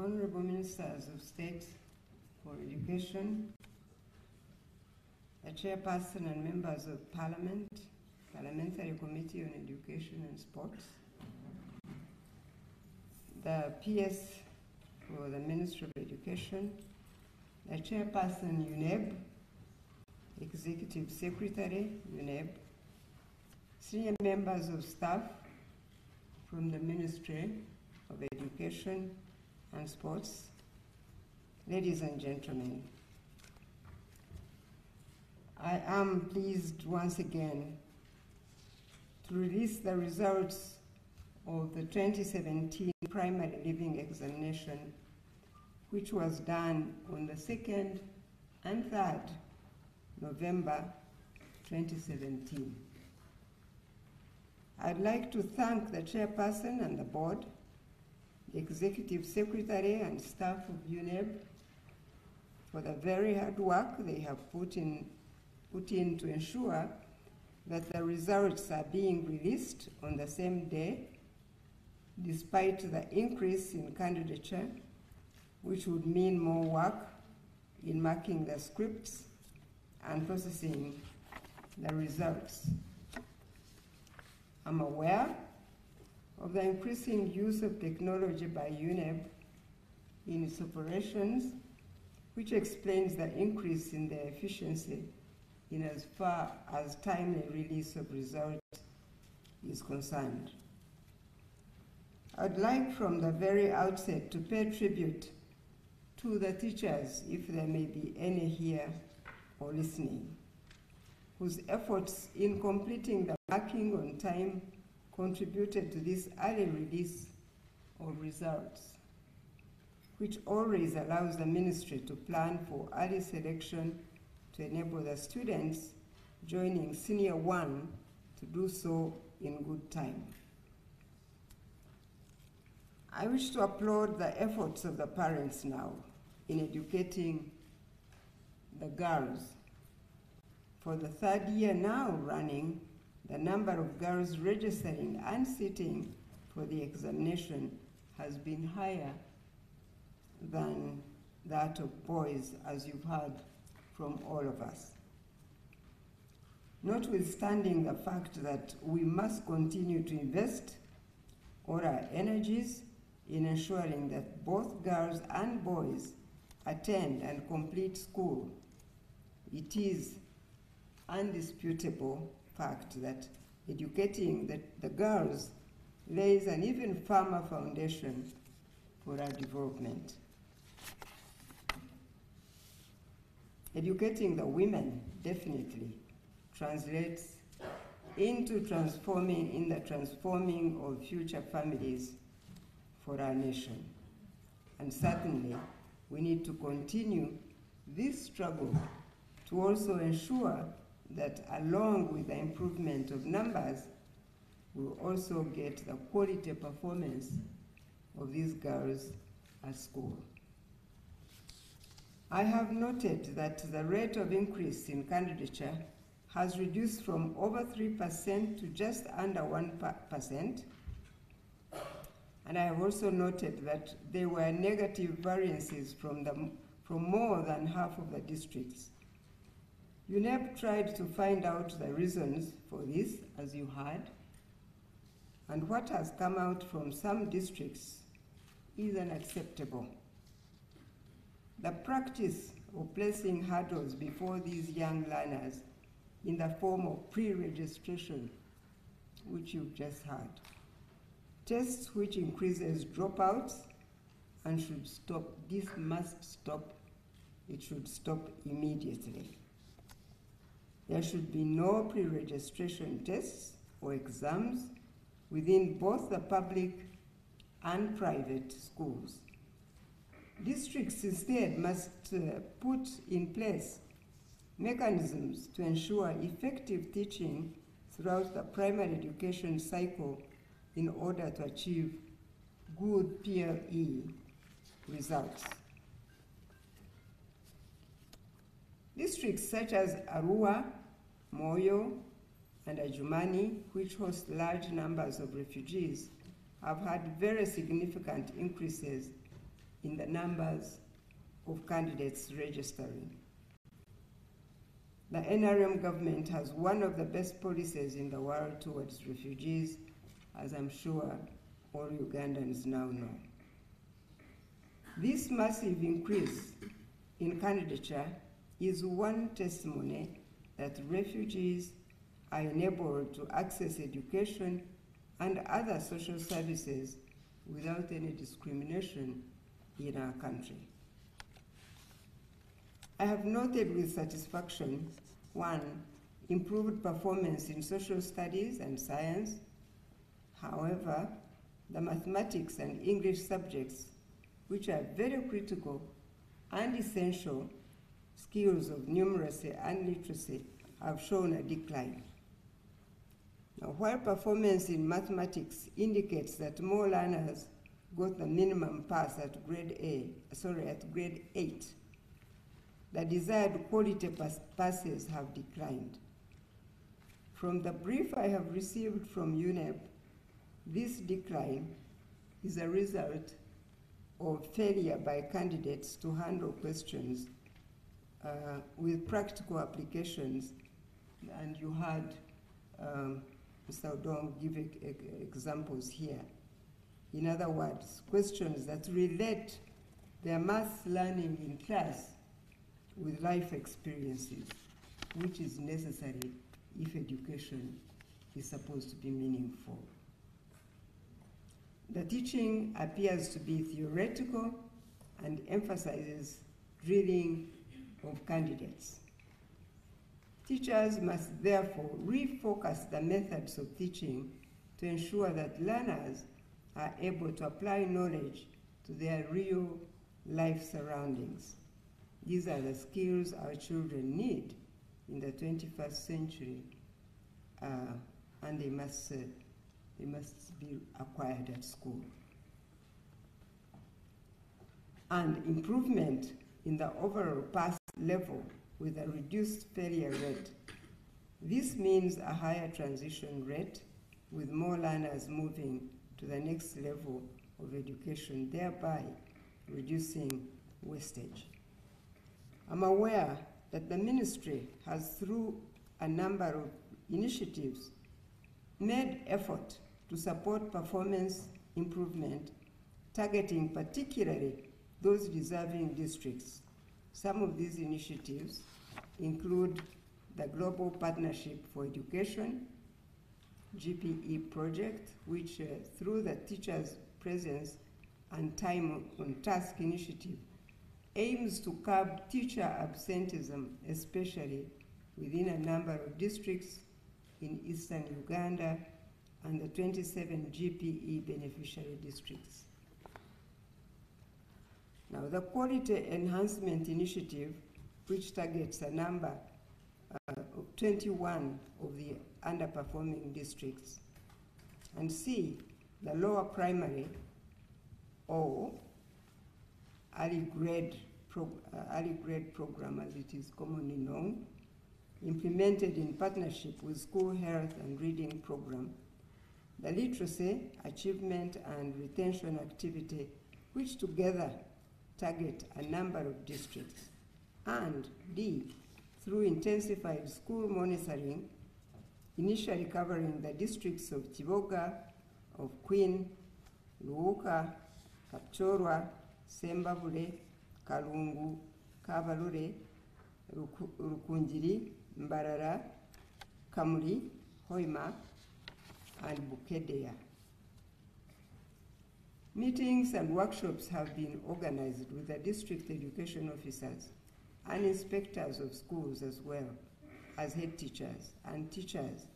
Honorable Ministers of State for Education, the Chairperson and Members of Parliament, Parliamentary Committee on Education and Sports, the PS for the Ministry of Education, the Chairperson UNEB, Executive Secretary UNEB, senior members of staff from the Ministry of Education and Sports, ladies and gentlemen, I am pleased once again to release the results of the 2017 primary leaving examination, which was done on the 2nd and 3rd November 2017. I'd like to thank the Chairperson and the Board, the Executive Secretary and staff of UNEB for the very hard work they have put in to ensure that the results are being released on the same day, despite the increase in candidature, which would mean more work in marking the scripts and processing the results. I'm aware of the increasing use of technology by UNEB in its operations, which explains the increase in their efficiency in as far as timely release of results is concerned. I'd like from the very outset to pay tribute to the teachers, if there may be any here or listening, whose efforts in completing the marking on time contributed to this early release of results, which always allows the ministry to plan for early selection to enable the students joining Senior 1 to do so in good time. I wish to applaud the efforts of the parents now in educating the girls. For the 3rd year now running, the number of girls registering and sitting for the examination has been higher than that of boys, as you've heard from all of us. Notwithstanding the fact that we must continue to invest all our energies in ensuring that both girls and boys attend and complete school, it is undisputable fact that educating the girls lays an even firmer foundation for our development. Educating the women definitely translates into transforming of future families for our nation. And certainly, we need to continue this struggle to also ensure that along with the improvement of numbers, we'll also get the quality performance of these girls at school. I have noted that the rate of increase in candidature has reduced from over 3% to just under 1%. And I have also noted that there were negative variances from more than half of the districts. UNEB tried to find out the reasons for this, as you heard, and what has come out from some districts is unacceptable. The practice of placing hurdles before these young learners in the form of pre-registration, which you've just heard, tests which increases dropouts and should stop. This must stop. It should stop immediately. There should be no pre-registration tests or exams within both the public and private schools. Districts instead must put in place mechanisms to ensure effective teaching throughout the primary education cycle in order to achieve good PLE results. Districts such as Arua, Moyo, and Adjumani, which host large numbers of refugees, have had very significant increases in the numbers of candidates registering. The NRM government has one of the best policies in the world towards refugees, as I'm sure all Ugandans now know. This massive increase in candidature is one testimony that refugees are enabled to access education and other social services without any discrimination in our country. I have noted with satisfaction, 1, improved performance in social studies and science. However, the mathematics and English subjects, which are very critical and essential skills of numeracy and literacy, have shown a decline. Now, while performance in mathematics indicates that more learners got the minimum pass at grade 8, the desired quality passes have declined. From the brief I have received from UNEB, this decline is a result of failure by candidates to handle questions with practical applications, and you heard Mr. Odong give examples here. In other words, questions that relate their math learning in class with life experiences, which is necessary if education is supposed to be meaningful. The teaching appears to be theoretical and emphasizes drilling of candidates. Teachers must therefore refocus the methods of teaching to ensure that learners are able to apply knowledge to their real life surroundings. These are the skills our children need in the 21st century, and they must be acquired at school. And improvement in the overall pass level with a reduced failure rate. This means a higher transition rate with more learners moving to the next level of education, thereby reducing wastage. I'm aware that the ministry has, through a number of initiatives, made effort to support performance improvement, targeting particularly those deserving districts. Some of these initiatives include the Global Partnership for Education, GPE project, which through the Teachers' Presence and Time on Task initiative aims to curb teacher absenteeism, especially within a number of districts in eastern Uganda and the 27 GPE beneficiary districts. Now, the Quality Enhancement Initiative, which targets a number of 21 of the underperforming districts, and C, the lower primary or early grade program, as it is commonly known, implemented in partnership with School Health and Reading Program, the Literacy, Achievement and Retention Activity, which together target a number of districts, and D, through intensified school monitoring, initially covering the districts of Kiboga, of Queen, Luuka, Kapchorwa, Sembabule, Kalungu, Kabalure, Rukunjiri, Mbarara, Kamuli, Hoima, and Bukedea. Meetings and workshops have been organized with the district education officers and inspectors of schools, as well as head teachers and teachers,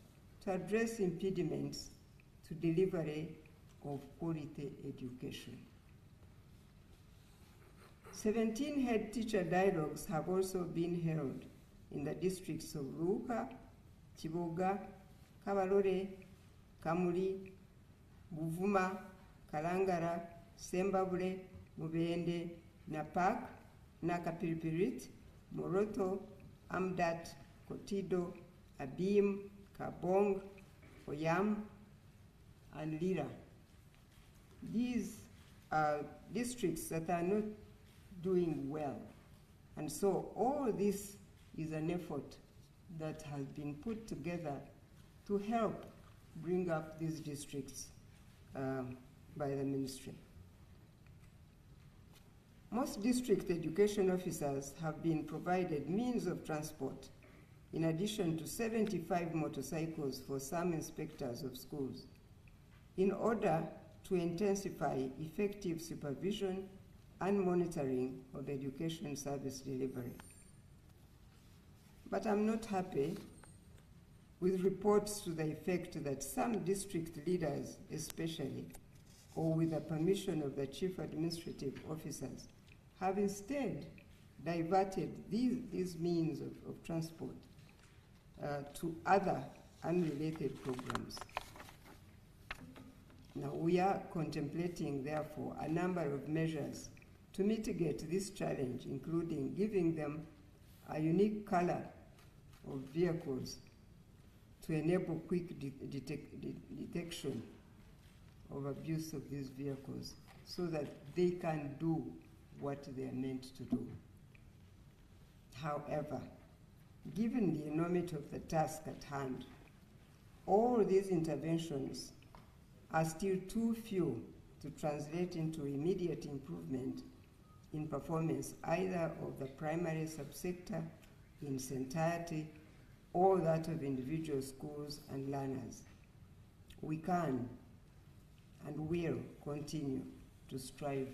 to address impediments to delivery of quality education. 17 head teacher dialogues have also been held in the districts of Luuka, Kiboga, Kabalore, Kamuli, Buvuma, Kalangara, Sembabule, Mubende, Napak, Nakapiripirit, Moroto, Amdat, Kotido, Abim, Kabong, Oyam, and Lira. These districts that are not doing well. And so all this is an effort that has been put together to help bring up these districts by the ministry. Most district education officers have been provided means of transport, in addition to 75 motorcycles for some inspectors of schools, in order to intensify effective supervision and monitoring of education service delivery. But I'm not happy with reports to the effect that some district leaders, especially, or with the permission of the chief administrative officers, have instead diverted these means of transport to other unrelated programs. Now, we are contemplating, therefore, a number of measures to mitigate this challenge, including giving them a unique color of vehicles to enable quick detection of abuse of these vehicles so that they can do what they are meant to do. However, given the enormity of the task at hand, all these interventions are still too few to translate into immediate improvement in performance either of the primary subsector in its entirety or that of individual schools and learners. We can and will continue to strive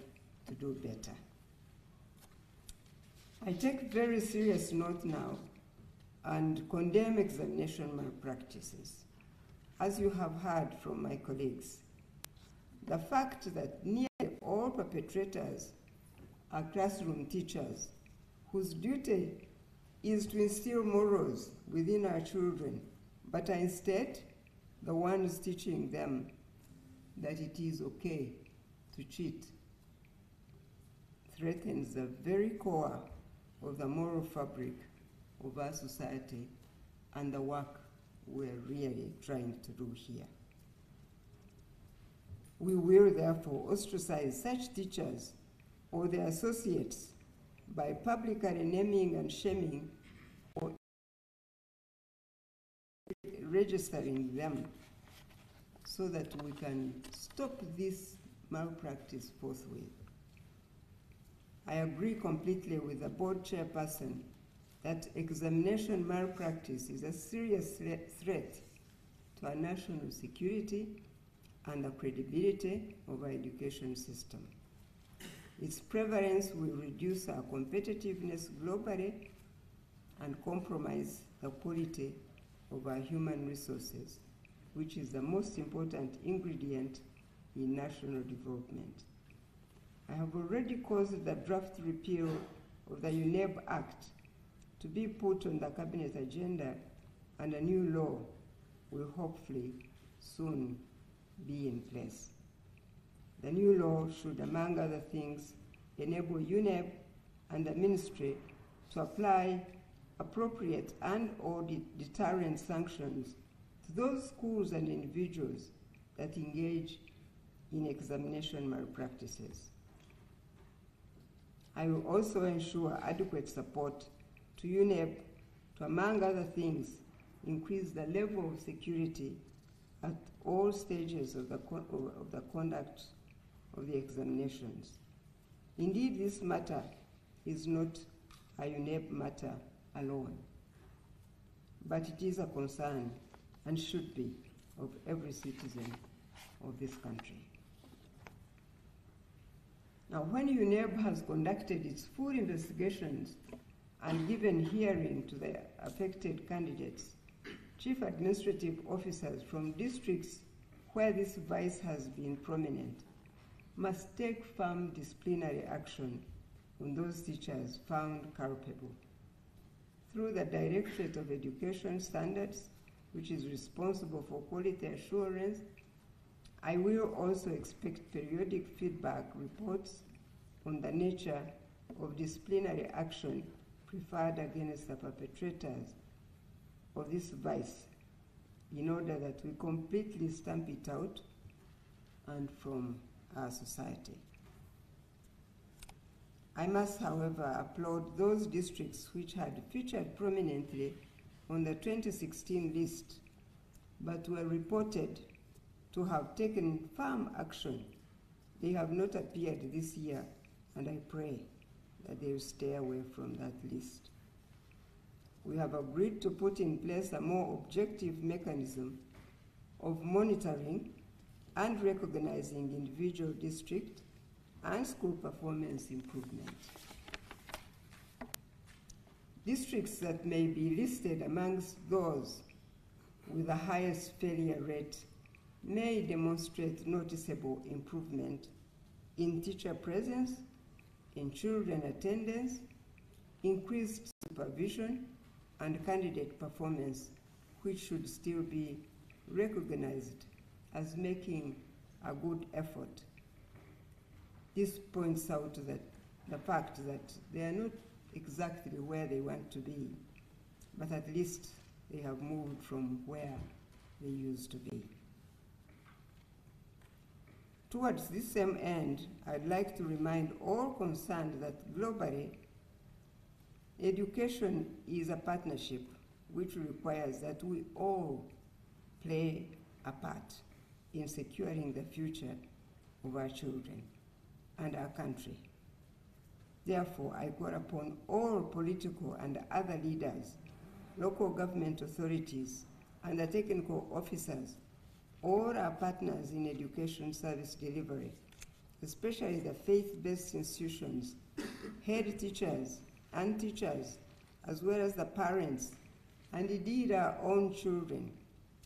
to do better. I take very serious note now and condemn examination malpractices. As you have heard from my colleagues, the fact that nearly all perpetrators are classroom teachers whose duty is to instill morals within our children, but are instead the ones teaching them that it is okay to cheat, threatens the very core of the moral fabric of our society and the work we're really trying to do here. We will therefore ostracize such teachers or their associates by publicly naming and shaming or registering them so that we can stop this malpractice forthwith. I agree completely with the board chairperson that examination malpractice is a serious threat to our national security and the credibility of our education system. Its prevalence will reduce our competitiveness globally and compromise the quality of our human resources, which is the most important ingredient in national development. I have already caused the draft repeal of the UNEB Act to be put on the Cabinet agenda, and a new law will hopefully soon be in place. The new law should, among other things, enable UNEB and the Ministry to apply appropriate and/or deterrent sanctions to those schools and individuals that engage in examination malpractices. I will also ensure adequate support to UNEB to, among other things, increase the level of security at all stages of the conduct of the examinations. Indeed, this matter is not a UNEB matter alone, but it is a concern and should be of every citizen of this country. Now, when UNEB has conducted its full investigations and given hearing to the affected candidates, chief administrative officers from districts where this vice has been prominent must take firm disciplinary action on those teachers found culpable. Through the Directorate of Education Standards, which is responsible for quality assurance, I will also expect periodic feedback reports on the nature of disciplinary action preferred against the perpetrators of this vice in order that we completely stamp it out and from our society. I must, however, applaud those districts which had featured prominently on the 2016 list, but were reported to have taken firm action. They have not appeared this year, and I pray that they will stay away from that list. We have agreed to put in place a more objective mechanism of monitoring and recognizing individual district and school performance improvement. Districts that may be listed amongst those with the highest failure rate may demonstrate noticeable improvement in teacher presence, in children attendance, increased supervision, and candidate performance, which should still be recognized as making a good effort. This points out that the fact that they are not exactly where they want to be, but at least they have moved from where they used to be. Towards this same end, I'd like to remind all concerned that globally, education is a partnership which requires that we all play a part in securing the future of our children and our country. Therefore, I call upon all political and other leaders, local government authorities, and the technical officers, all our partners in education service delivery, especially the faith-based institutions, head teachers and teachers, as well as the parents, and indeed our own children,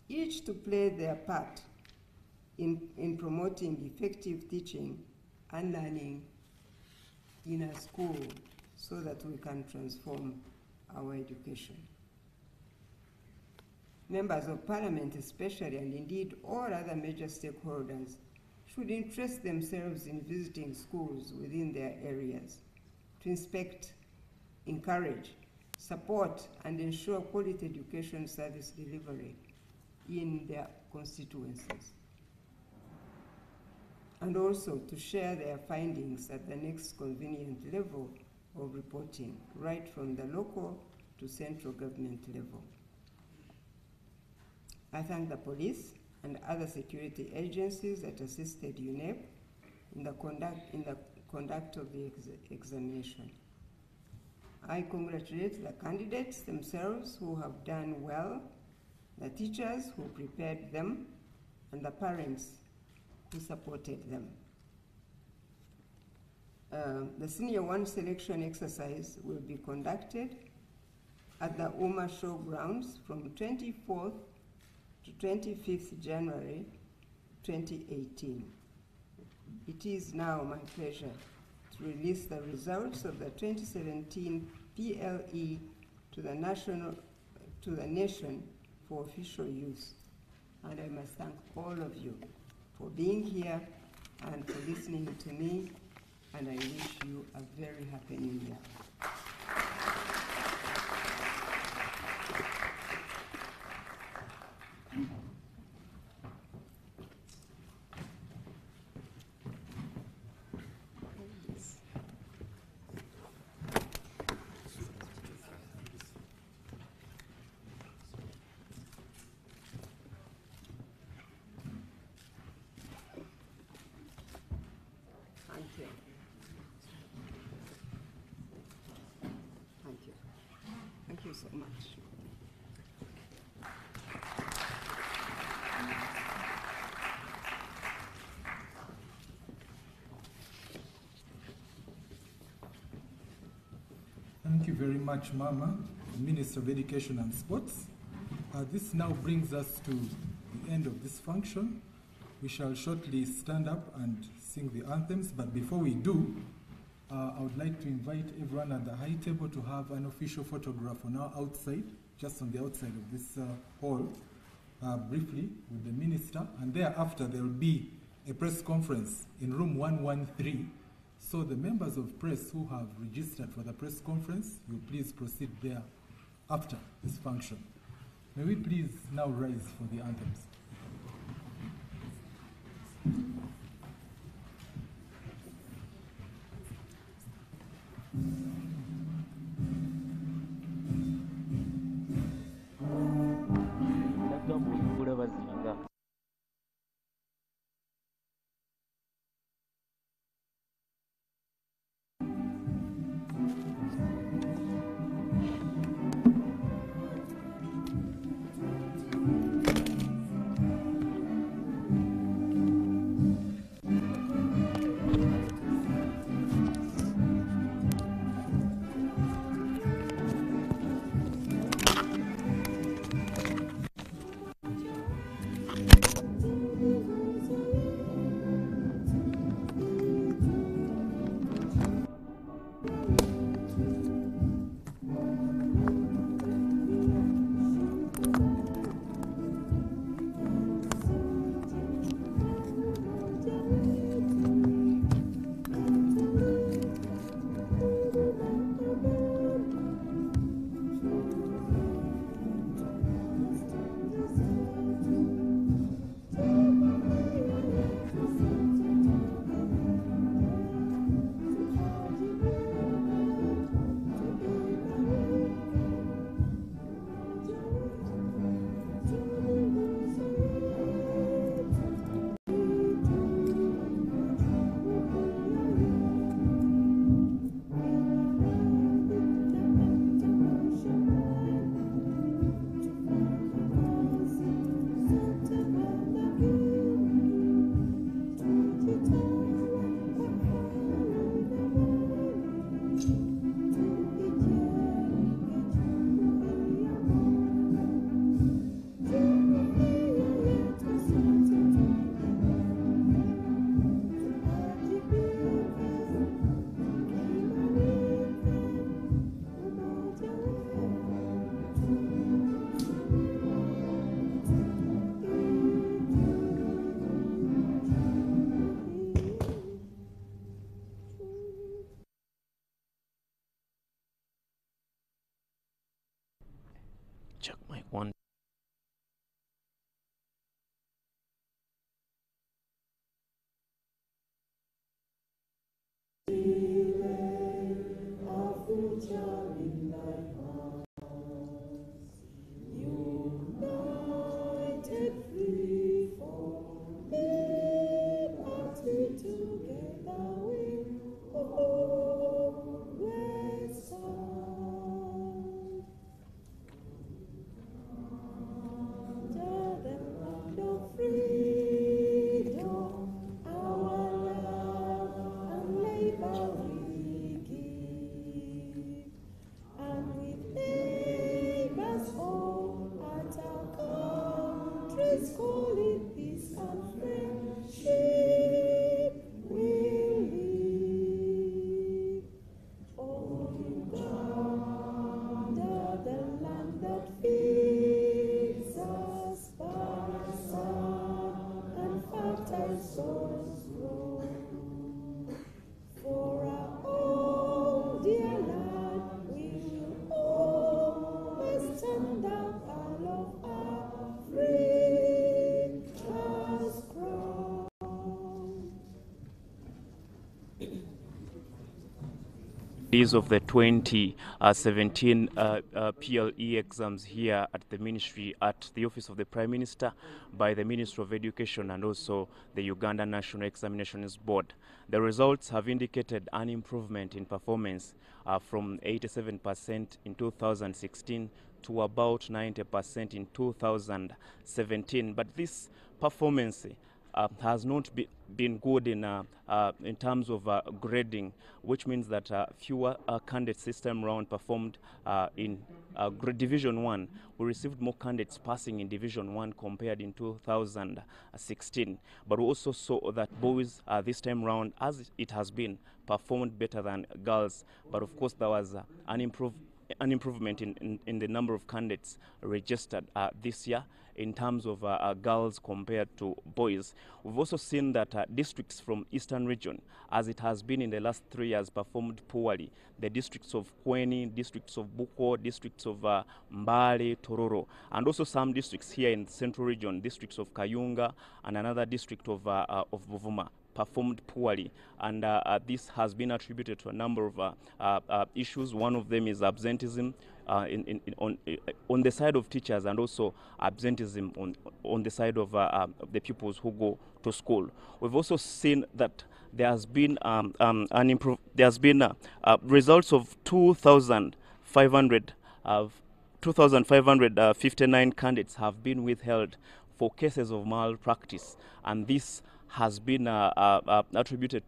each to play their part in promoting effective teaching and learning in a school so that we can transform our education. Members of Parliament especially, and indeed all other major stakeholders, should interest themselves in visiting schools within their areas to inspect, encourage, support, and ensure quality education service delivery in their constituencies, and also to share their findings at the next convenient level of reporting, right from the local to central government level. I thank the police and other security agencies that assisted UNEB in the conduct of the examination. I congratulate the candidates themselves who have done well, the teachers who prepared them, and the parents who supported them. The Senior 1 selection exercise will be conducted at the UMA Showgrounds from 24th to 25th January 2018. It is now my pleasure to release the results of the 2017 PLE to the nation for official use. And I must thank all of you for being here and for listening to me, and I wish you a very happy New Year. Thank you so much. Thank you very much, Mama, Minister of Education and Sports. This now brings us to the end of this function. We shall shortly stand up and sing the anthems, but before we do, I would like to invite everyone at the high table to have an official photograph on our outside, just on the outside of this hall, briefly with the minister, and thereafter there will be a press conference in room 113. So the members of press who have registered for the press conference, will please proceed there after this function. May we please now rise for the anthems. Let's call it peace and friendship. We'll live. Oh, Uganda, the land that feeds us by sun and fertile soils grow. For our own dear land, we will always stand up and love Africa's crown. Days of the 2017 PLE exams here at the ministry, at the office of the Prime Minister, by the Ministry of Education and also the Uganda National Examination Board. The results have indicated an improvement in performance from 87% in 2016 to about 90% in 2017. But this performance has not been good in terms of grading, which means that fewer candidates this time round performed in Division 1. We received more candidates passing in Division 1 compared in 2016. But we also saw that boys this time round, as it has been, performed better than girls. But of course, there was an improvement in the number of candidates registered this year in terms of girls compared to boys. We've also seen that districts from Eastern region, as it has been in the last 3 years, performed poorly. The districts of Kweni, districts of Buko, districts of Mbale, Tororo, and also some districts here in the Central region, districts of Kayunga and another district of Buvuma, performed poorly, and this has been attributed to a number of issues. One of them is absenteeism on the side of teachers, and also absenteeism on the side of the pupils who go to school. We've also seen that there has been results of 2,559 candidates have been withheld for cases of malpractice, and this has been attributed to